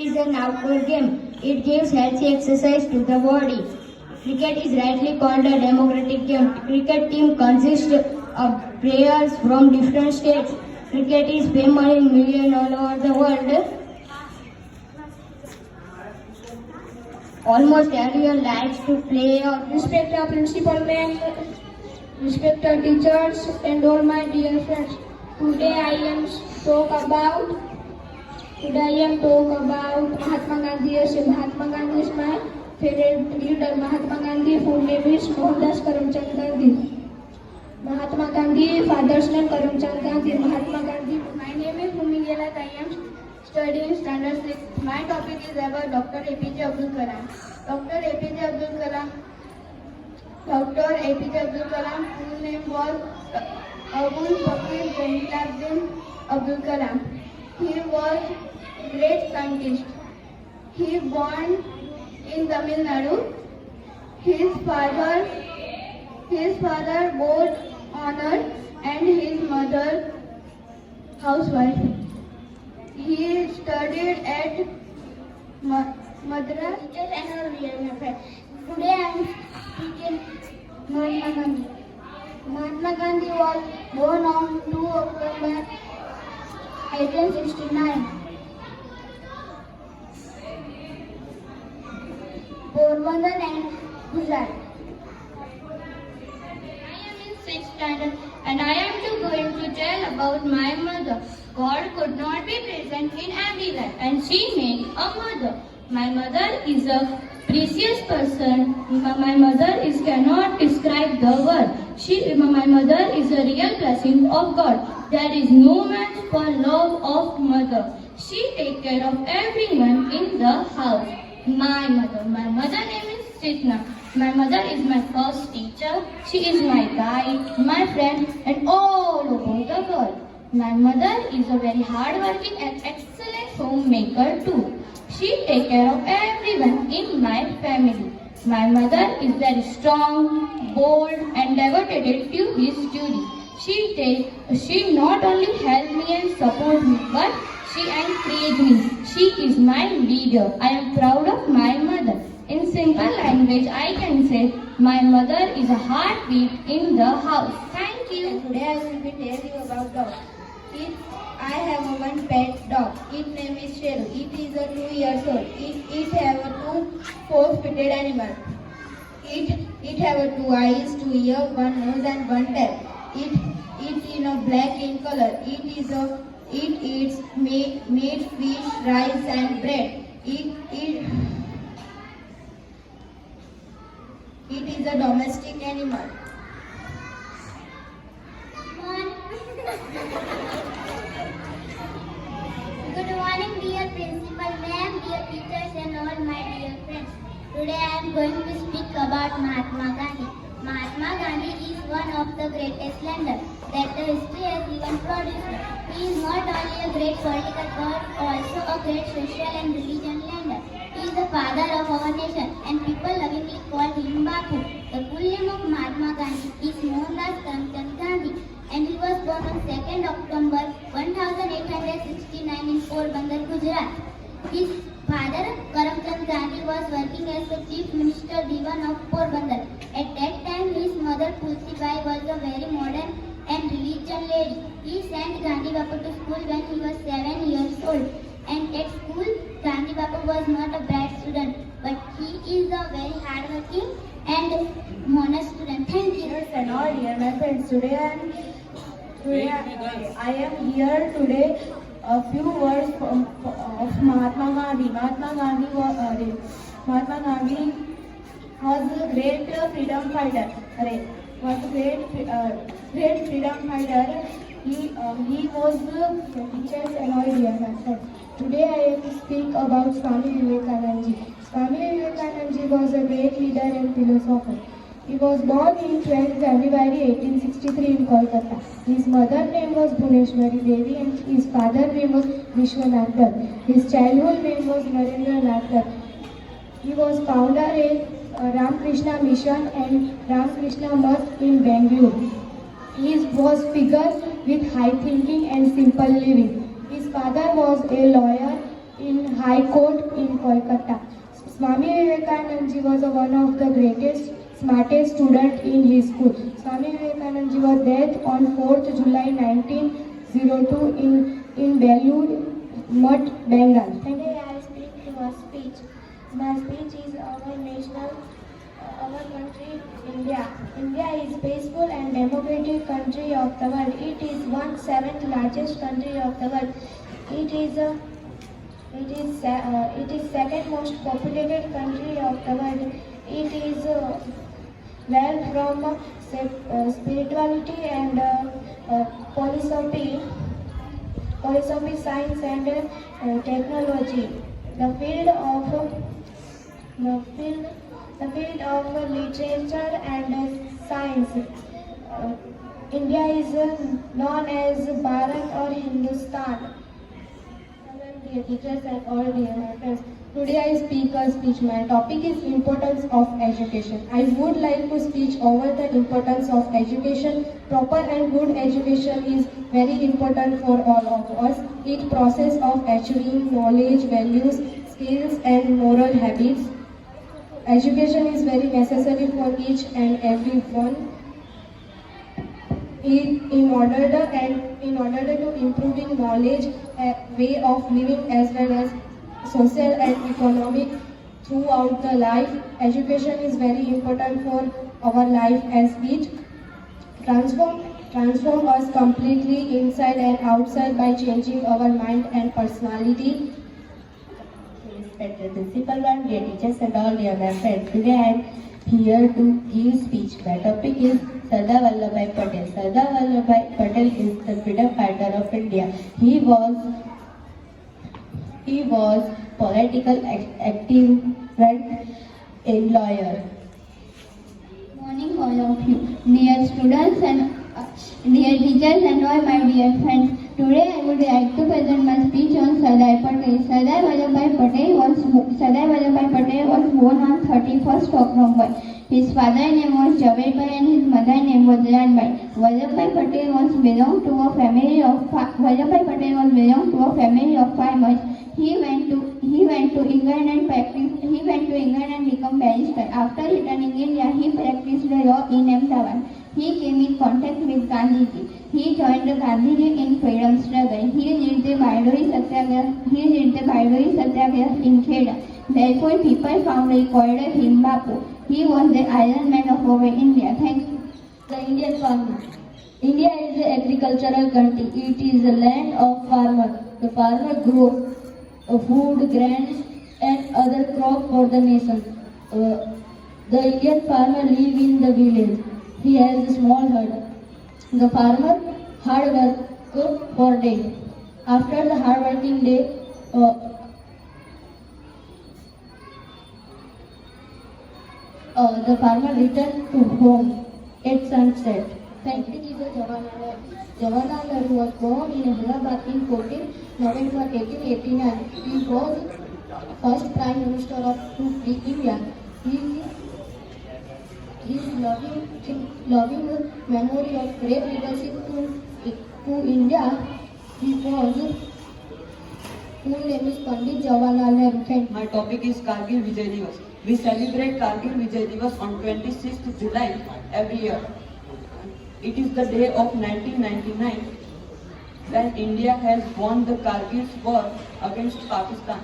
Is an outdoor game. It gives healthy exercise to the body. Cricket is rightly called a democratic game. Cricket team consists of players from different states. Cricket is famous in millions all over the world. Almost everyone likes to play. Respect our principal men, respect our teachers, and all my dear friends. Today I am talk about Mahatma Gandhi. Yes, Mahatma Gandhi is my favorite leader. Mahatma Gandhi, full name is Mohandas Karamchand Gandhi. Mahatma Gandhi, father's name Karamchand Gandhi. Mahatma Gandhi. My name is Bhumi Gelat. I am studying standard 6. My topic is about Dr. APJ Abdul Kalam. Dr. APJ Abdul Kalam. Dr. APJ Abdul Kalam, full name was Abul Bakir Jaliluddin Abdul Kalam. He was great scientist. He born in Tamil Nadu. His father board honor and his mother housewife. He studied at Madras and Today I am speaking Mahatma Gandhi. Mahatma Gandhi was born on 2 October 1869. Porbandar and Gujarat. I am in 6th standard and I am going to tell about my mother. God could not be present in every life and she made a mother. My mother is a precious person. My mother is cannot describe the word. My mother is a real blessing of God. There is no match for love of mother. She take care of everyone in the house. My mother name is Sitna. My mother is my first teacher. She is my guide, my friend, and all over the world. My mother is a very hardworking and excellent homemaker too. She take care of everyone in my family. My mother is very strong, bold, and devoted to his duty. She not only help me and support me, but she encourage me. She is my leader. I am proud of my mother. In simple language, I can say my mother is a heartbeat in the house. Thank you. And today I will be telling you about dog. I have a one pet dog. Its name is Sheru. It is a 2 years old. It have a 2 4-footed animal. It have a 2 eyes, 2 ears, 1 nose and 1 tail. It in a black in color. It eats meat, fish, rice and bread. It is a domestic animal. Good morning, dear principal ma'am, dear teachers and all my dear friends. Today I am going to speak about Mahatma Gandhi. Mahatma Gandhi is one of the greatest leaders that the history has even produced. He is not only a great political but also a great social and religious leader. He is the father of our nation and people lovingly call him Bapu. The full name of Mahatma Gandhi is Mohandas Karamchand Gandhi and he was born on 2nd October 1869 in Porbandar, Gujarat. His father Karamchand Gandhi was working as the Chief Minister Diwan of Porbandar. At that time his mother Tulsibai was a very modern and religious lady. He sent Gandhi Bapu to school when he was 7 years old. And at school, Gandhi Bapu was not a bad student, but he is a very hardworking and honest student. Thank you. Yes, and all dear my friends. Today I am here today. A few words of Mahatma Gandhi. Mahatma Gandhi was a great freedom fighter. Great freedom fighter. He was teachers and all dear my friends. Today I am to speak about Swami Vivekananda ji. Swami Vivekananda ji was a great leader and philosopher. He was born in 12 January 1863 in Kolkata. His mother name was Bhuneshwari Devi and his father name was Vishwanath Dutt. His childhood name was Narendra Nath Dutt. He was founder of Ramakrishna Mission and Ramakrishna Math in Bangalore. He was figure with high thinking and simple living. His father was a lawyer in High Court in Kolkata. Swami Vivekananda ji was one of the greatest, smartest student in his school. Swami Vivekananda ji was dead on 4th July 1902 in Belur, Mutt, Bengal. Today I speak to a speech. My speech is our country, India. India is peaceful and democratic country of the world. It is 1/7 largest country of the world. It is second most populated country of the world. It is well from spirituality and philosophy, science and technology. The field of literature and science. India is known as Bharat or Hindustan. Dear teachers and all dear friends, today I speak a speech. My topic is importance of education. I would like to speak over the importance of education. Proper and good education is very important for all of us. It process of achieving knowledge, values, skills and moral habits. Education is very necessary for each and every one. In order to improving knowledge, way of living as well as social and economic throughout the life. Education is very important for our life as it transform us completely inside and outside by changing our mind and personality. Respected principal and dear teachers and all dear my friends, today I am here to give speech. My topic is Sardar Vallabhbhai Patel. Sardar Vallabhbhai Patel is the freedom fighter of India. He was political activist and lawyer. Morning all of you, dear students and dear teachers and all my dear friends. Today I would like to present my speech on Sardar Patel. Sardar Vallabhbhai Patel was born on 31st October. His father's name was Javadbhai and his mother's name was Ranbhai. Vallabhbhai Patel belonged to a family of farmers. He went to England and became barrister. After returning India, he practiced law in Ahmedabad. He came in contact with Gandhiji. He joined Gandhiji in freedom struggle. He led the Bairodari Satyagraha in Kheda. Therefore, people fondly called him Bapu. He was the Iron Man of our India. Thank you. The Indian farmer. India is an agricultural country. It is a land of farmers. The farmer grows food, grains, and other crops for the nation. The Indian farmer lives in the village. He has a small hut. The farmer hard work for day. After the hard working day, the farmer returned to home at sunset. Thank you. Jawaharlal Nehru was born in Ahmedabad in 14 November 1889. He was first Prime Minister of India. His loving memory of great leadership to India. His full name is Pandit Jawaharlal Nehru. My topic is Kargil Vijay Divas. We celebrate Kargil Vijay Divas on 26th July every year. It is the day of 1999 when India has won the Kargil war against Pakistan.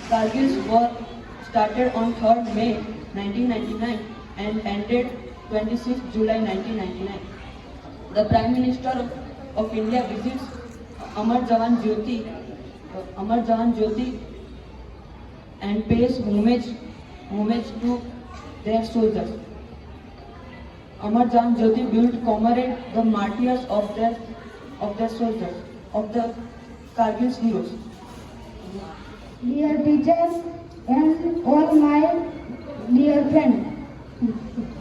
Kargil war started on 3rd May 1999 and ended 26th July 1999. The Prime Minister of India visits Amar Jawan Jyoti and pays homage to their soldiers. Amar Jawan Jyoti built commemorate the martyrs of their soldiers, of the Kargil's heroes. Dear teachers and all my dear friends,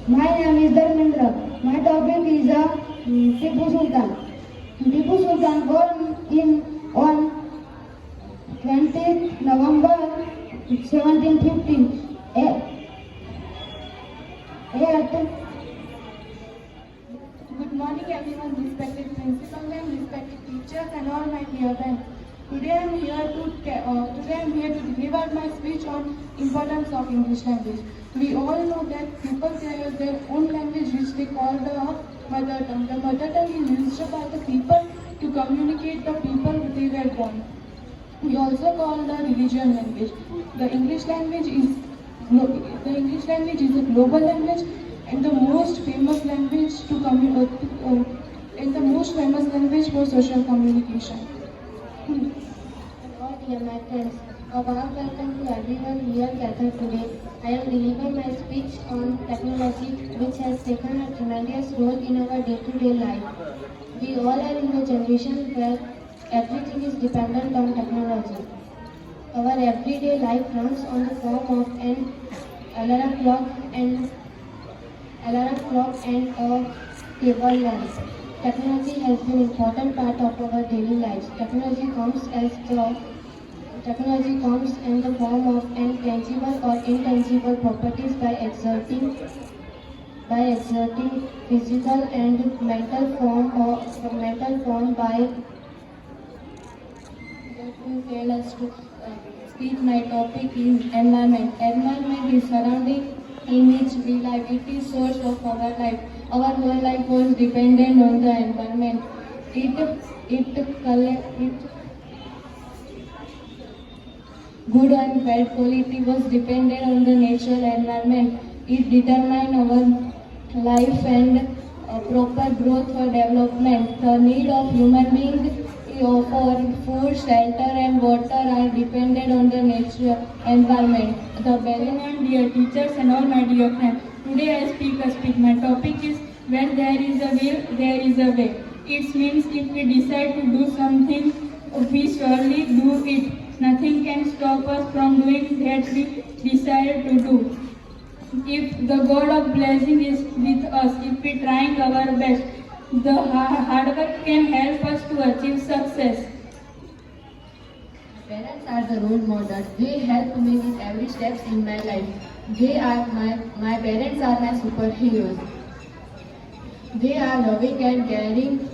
my name is Dharmendra. My topic is Tipu Sultan. Tipu Sultan born on 20th November 1715 Good morning everyone, respected principal and respected teachers and all my dear friends. Today I am here to Today I am here to deliver my speech on importance of English language. We all know that people have their own language which they call the mother tongue. The mother tongue is used by the people to communicate the people they were born. We also call the religion language. The English language is a global language and the most famous language for social communication. Hello dear my friends, a warm welcome to everyone here gathered today. I am delivering my speech on technology which has taken a tremendous role in our day-to-day life. We all are in a generation where everything is dependent on technology. Our everyday life runs on the form of an alarm clock and a cable lamp. Technology has been an important part of our daily lives. Technology comes in the form of an tangible or intangible properties by exerting physical and mental form by that will tell us to speak. My topic is environment. Environment is surrounding in which we live. It is source of our life. Our whole life was dependent on the environment. Good and bad quality was dependent on the natural environment. It determined our life and proper growth for development. The need of human beings for food, shelter and water are dependent on the natural environment. The balance. Dear teachers and all my dear friends, today I speak. My topic is when there is a will, there is a way. It means if we decide to do something, we surely do it. Nothing can stop us from doing that we desire to do. If the God of blessing is with us, if we trying our best, the hard work can help us to achieve success. Parents are the role models. They help me with every step in my life. They are my parents are my superheroes. They are loving and caring.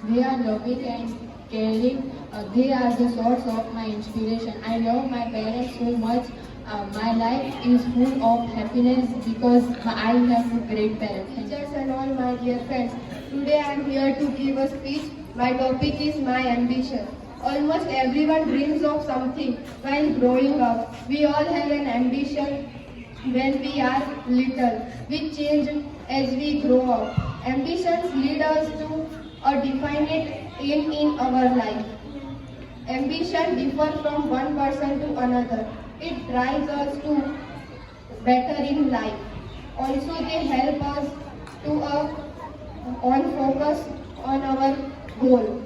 They are loving and caring. They are the source of my inspiration. I love my parents so much. My life is full of happiness because I have great parents. Teachers and all my dear friends, today I am here to give a speech. My topic is my ambition. Almost everyone dreams of something while growing up. We all have an ambition when we are little. We change as we grow up. Ambitions lead us to or define it in our life. Ambition differs from one person to another. It drives us to better in life. Also, they help us to on focus on our goal.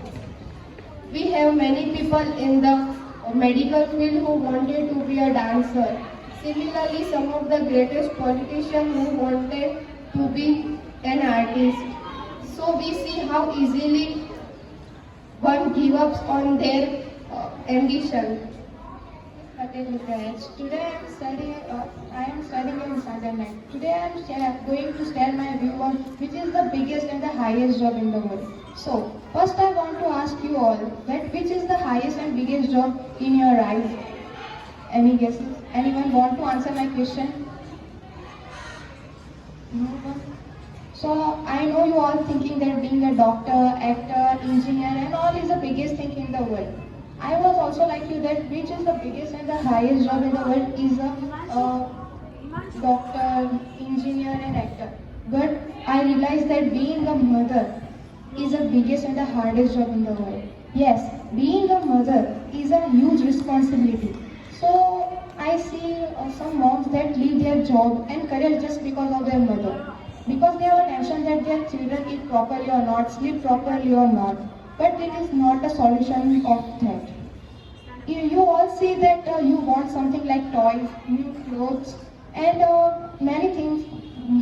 We have many people in the medical field who wanted to be a dancer. Similarly, some of the greatest politicians who wanted to be an artist. So we see how easily one gives up on their ambition. Today I am studying in Sunderland. Today I am going to share my view on which is the biggest and the highest job in the world. So, first I want to ask you all that which is the highest and biggest job in your eyes? Any guesses? Anyone want to answer my question? No one? So, I know you all thinking that being a doctor, actor, engineer and all is the biggest thing in the world. I was also like you that which is the biggest and the highest job in the world is a doctor, engineer and actor. But I realized that being a mother is the biggest and the hardest job in the world. Yes, being a mother is a huge responsibility. So I see some moms that leave their job and career just because of their mother. Because they have a tension that their children eat properly or not, sleep properly or not. But it is not a solution of that. You all see that you want something like toys, new clothes and many things.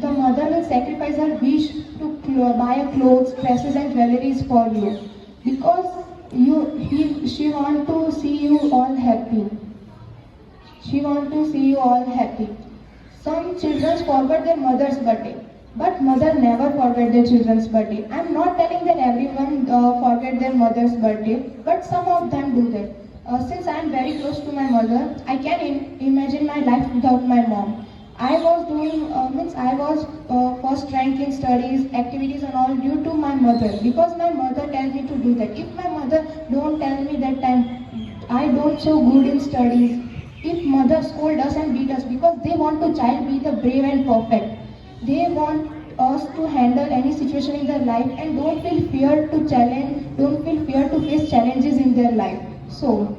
The mother will sacrifice her wish to buy clothes, dresses and jewelries for you. Because she wants to see you all happy. She wants to see you all happy. Some children forget their mother's birthday. But mother never forget their children's birthday. I'm not telling that everyone forget their mother's birthday, but some of them do that. Since I'm very close to my mother, I can imagine my life without my mom. I was doing, I was first rank in studies, activities and all due to my mother, because my mother tells me to do that. If my mother don't tell me that time, I don't so good in studies. If mother scold us and beat us because they want to child be the brave and perfect. They want us to handle any situation in their life and don't feel fear to challenge, don't feel fear to face challenges in their life. So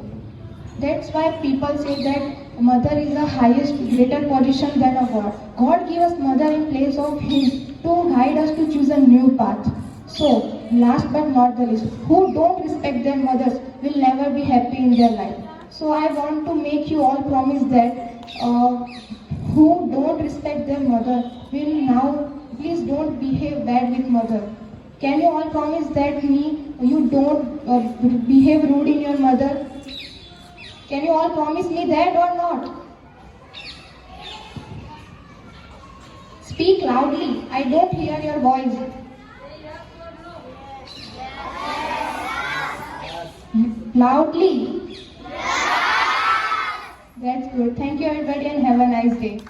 that's why people say that mother is the highest, greater position than a God. God gave us mother in place of Him to guide us to choose a new path. So, last but not the least, who don't respect their mothers will never be happy in their life. So, I want to make you all promise that who don't respect their mother will now, please don't behave bad with mother. Can you all promise that you don't behave rude in your mother? Can you all promise me that or not? Speak loudly. I don't hear your voice. Loudly. That's good. Thank you everybody and have a nice day.